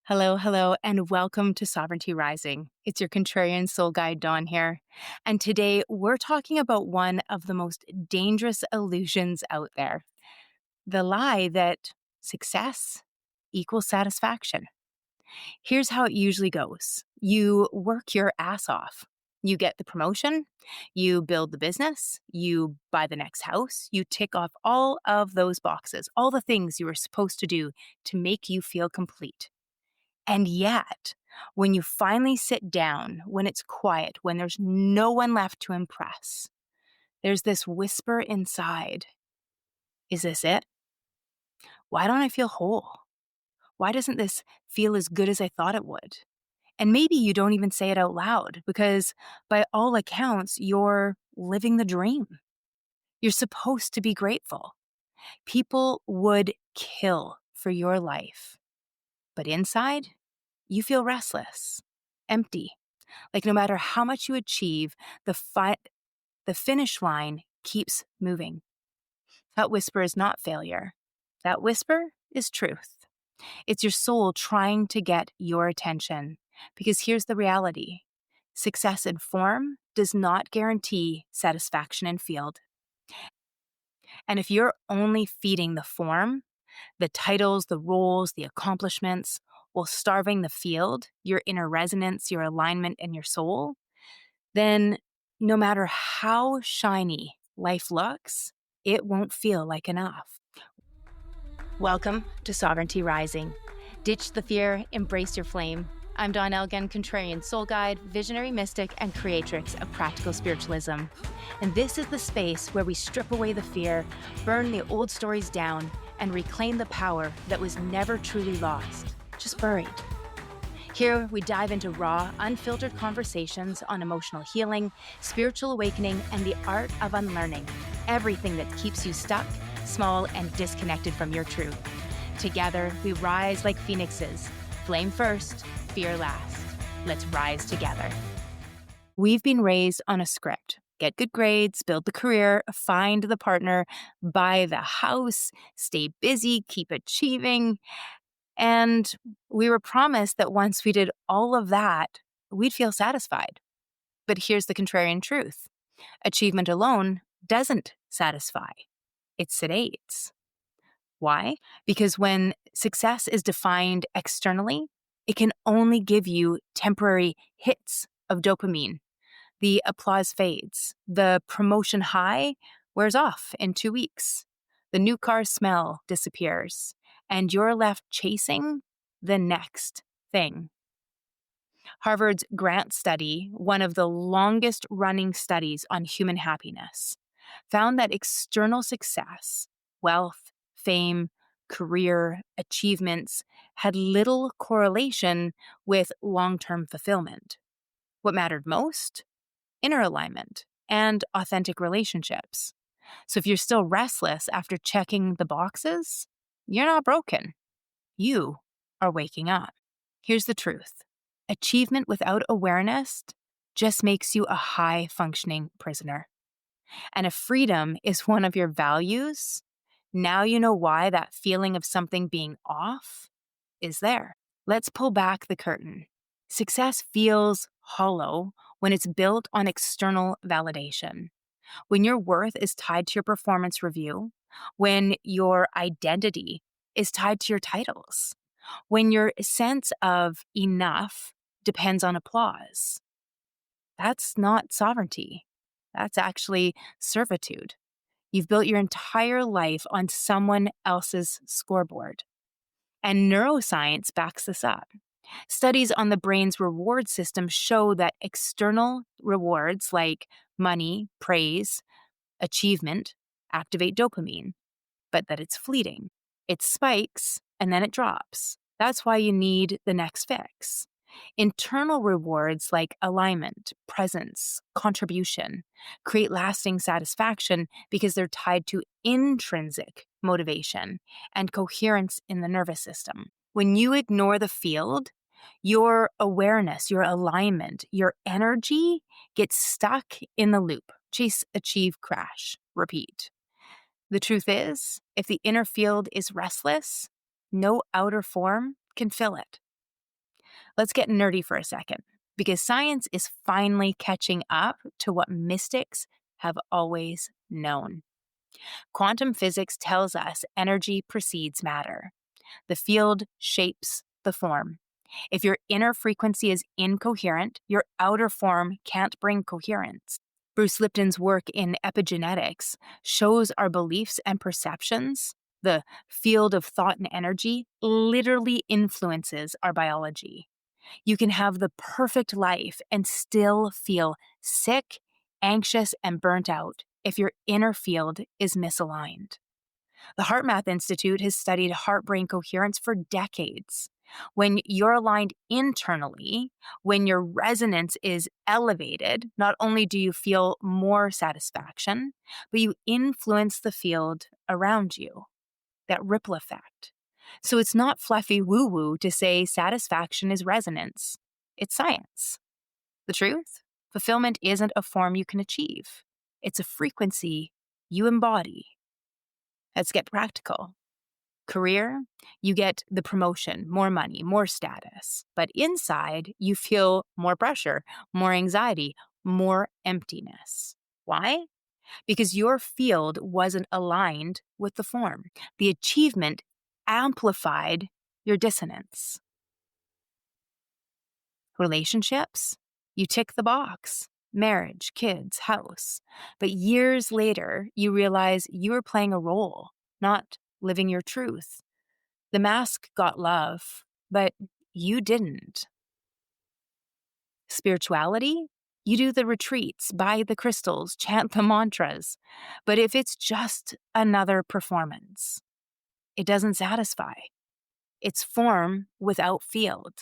Hello, hello, and welcome to Sovereignty Rising. It's your contrarian soul guide, Dawn here. And today we're talking about one of the most dangerous illusions out there, the lie that success equals satisfaction. Here's how it usually goes: you work your ass off. You get the promotion, you build the business, you buy the next house, you tick off all of those boxes, all the things you were supposed to do to make you feel complete. And yet, when you finally sit down, when it's quiet, when there's no one left to impress, there's this whisper inside. Is this it? Why don't I feel whole? Why doesn't this feel as good as I thought it would? And maybe you don't even say it out loud because, by all accounts, you're living the dream. You're supposed to be grateful. People would kill for your life. But inside, you feel restless, empty. Like no matter how much you achieve, the finish line keeps moving. That whisper is not failure. That whisper is truth. It's your soul trying to get your attention. Because here's the reality: success in form does not guarantee satisfaction in field. And if you're only feeding the form, the titles, the roles, the accomplishments, while starving the field, your inner resonance, your alignment, and your soul, then no matter how shiny life looks, it won't feel like enough. Welcome to Sovereignty Rising. Ditch the fear, embrace your flame. I'm Dawn Elgin, contrarian soul guide, visionary mystic, and creatrix of practical spiritualism. And this is the space where we strip away the fear, burn the old stories down, and reclaim the power that was never truly lost, just buried. Here, we dive into raw, unfiltered conversations on emotional healing, spiritual awakening, and the art of unlearning everything that keeps you stuck, small, and disconnected from your truth. Together, we rise like phoenixes, flame first, fear last. Let's rise together. We've been raised on a script: get good grades, build the career, find the partner, buy the house, stay busy, keep achieving. And we were promised that once we did all of that, we'd feel satisfied. But here's the contrarian truth: achievement alone doesn't satisfy, it sedates. Why? Because when success is defined externally, it can only give you temporary hits of dopamine. The applause fades. The promotion high wears off in 2 weeks. The new car smell disappears, and you're left chasing the next thing. Harvard's Grant study, one of the longest running studies on human happiness, found that external success, wealth, fame, career, achievements had little correlation with long-term fulfillment. What mattered most? Inner alignment and authentic relationships. So if you're still restless after checking the boxes, you're not broken. You are waking up. Here's the truth: achievement without awareness just makes you a high-functioning prisoner. And if freedom is one of your values, now you know why that feeling of something being off is there. Let's pull back the curtain. Success feels hollow when it's built on external validation. When your worth is tied to your performance review, when your identity is tied to your titles, when your sense of enough depends on applause. That's not sovereignty. That's actually servitude. You've built your entire life on someone else's scoreboard. And neuroscience backs this up. Studies on the brain's reward system show that external rewards like money, praise, achievement activate dopamine, but that it's fleeting. It spikes and then it drops. That's why you need the next fix. Internal rewards like alignment, presence, contribution create lasting satisfaction because they're tied to intrinsic motivation and coherence in the nervous system. When you ignore the field, your awareness, your alignment, your energy gets stuck in the loop. Chase, achieve, crash, repeat. The truth is, if the inner field is restless, no outer form can fill it. Let's get nerdy for a second, because science is finally catching up to what mystics have always known. Quantum physics tells us energy precedes matter. The field shapes the form. If your inner frequency is incoherent, your outer form can't bring coherence. Bruce Lipton's work in epigenetics shows our beliefs and perceptions, the field of thought and energy, literally influences our biology. You can have the perfect life and still feel sick, anxious, and burnt out if your inner field is misaligned. The HeartMath Institute has studied heart-brain coherence for decades. When you're aligned internally, when your resonance is elevated, not only do you feel more satisfaction, but you influence the field around you, that ripple effect. So it's not fluffy woo-woo to say satisfaction is resonance. It's science. The truth? Fulfillment isn't a form you can achieve. It's a frequency you embody. Let's get practical. Career, you get the promotion, more money, more status. But inside, you feel more pressure, more anxiety, more emptiness. Why? Because your field wasn't aligned with the form. The achievement amplified your dissonance. Relationships, you tick the box. Marriage, kids, house. But years later, you realize you were playing a role, not living your truth. The mask got love, but you didn't. Spirituality, you do the retreats, buy the crystals, chant the mantras. But if it's just another performance, it doesn't satisfy. It's form without field.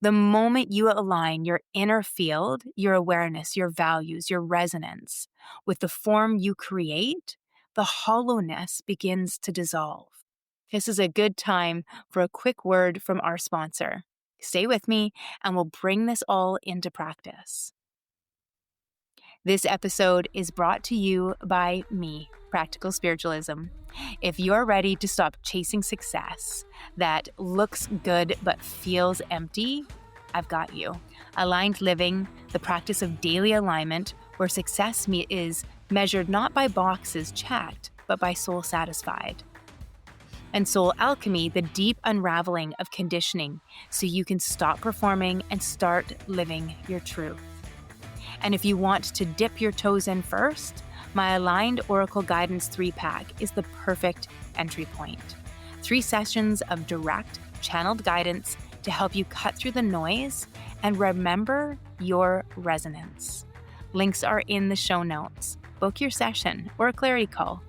The moment you align your inner field, your awareness, your values, your resonance with the form you create, the hollowness begins to dissolve. This is a good time for a quick word from our sponsor. Stay with me and we'll bring this all into practice. This episode is brought to you by me, Practical Spiritualism. If you're ready to stop chasing success that looks good but feels empty, I've got you. Aligned living, the practice of daily alignment, where success is measured not by boxes checked, but by soul satisfied. And Soul Alchemy, the deep unraveling of conditioning so you can stop performing and start living your truth. And if you want to dip your toes in first, my Aligned Oracle Guidance 3-pack is the perfect entry point. 3 sessions of direct, channeled guidance to help you cut through the noise and remember your resonance. Links are in the show notes. Book your session or a clarity call.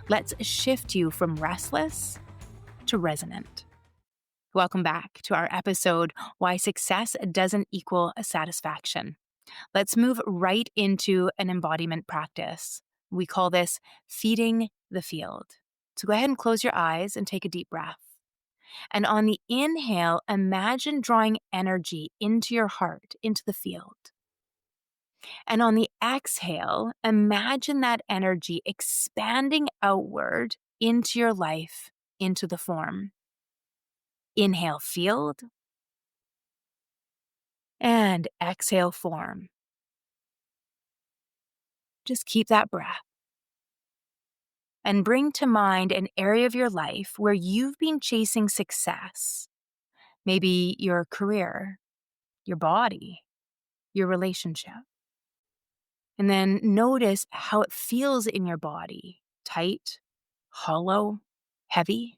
Let's shift you from restless to resonant. Welcome back to our episode, Why Success Doesn't Equal Satisfaction. Let's move right into an embodiment practice. We call this feeding the field. So go ahead and close your eyes and take a deep breath. And on the inhale, imagine drawing energy into your heart, into the field. And on the exhale, imagine that energy expanding outward into your life, into the form. Inhale, field. And exhale, form. Just keep that breath. And bring to mind an area of your life where you've been chasing success. Maybe your career, your body, your relationship. And then notice how it feels in your body. Tight, hollow, heavy.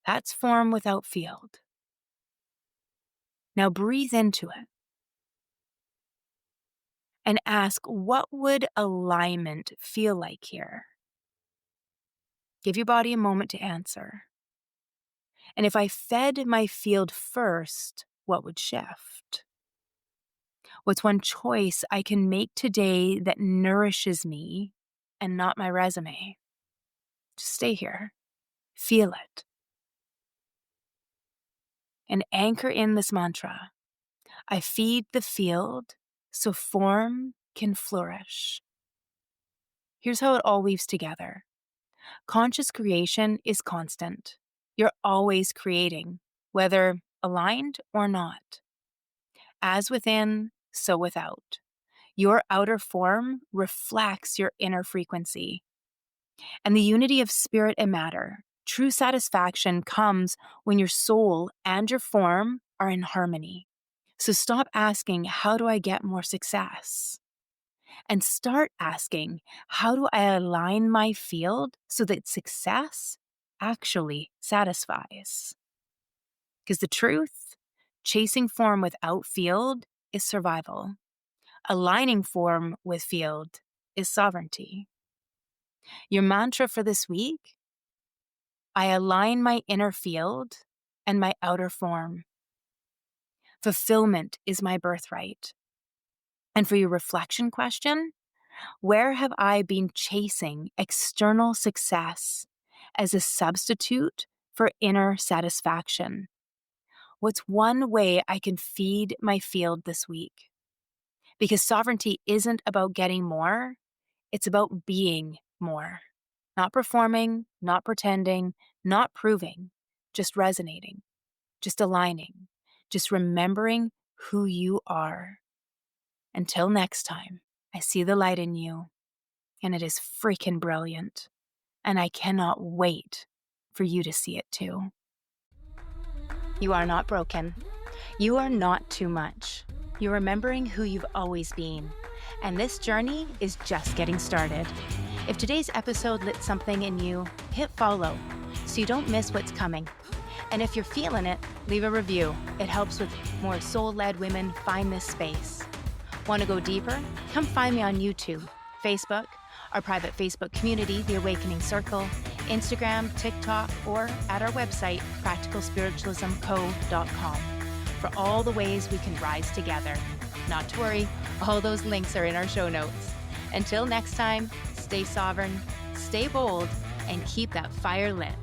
That's form without field. Now breathe into it. And ask, what would alignment feel like here? Give your body a moment to answer. And if I fed my field first, what would shift? What's one choice I can make today that nourishes me and not my resume? Just stay here. Feel it. And anchor in this mantra. I feed the field so form can flourish. Here's how it all weaves together. Conscious creation is constant. You're always creating, whether aligned or not. As within, so without. Your outer form reflects your inner frequency. And the unity of spirit and matter, true satisfaction comes when your soul and your form are in harmony. So stop asking, how do I get more success? And start asking, how do I align my field so that success actually satisfies? Because the truth, chasing form without field is survival. Aligning form with field is sovereignty. Your mantra for this week: I align my inner field and my outer form. Fulfillment is my birthright. And for your reflection question, where have I been chasing external success as a substitute for inner satisfaction? What's one way I can feed my field this week? Because sovereignty isn't about getting more, it's about being more. Not performing, not pretending, not proving, just resonating, just aligning, just remembering who you are. Until next time, I see the light in you, and it is freaking brilliant. And I cannot wait for you to see it too. You are not broken. You are not too much. You're remembering who you've always been. And this journey is just getting started. If today's episode lit something in you, hit follow so you don't miss what's coming. And if you're feeling it, leave a review. It helps with more soul-led women find this space. Want to go deeper? Come find me on YouTube, Facebook, our private Facebook community, The Awakening Circle, Instagram, TikTok, or at our website, practicalspiritualismco.com, for all the ways we can rise together. Not to worry, all those links are in our show notes. Until next time, stay sovereign, stay bold, and keep that fire lit.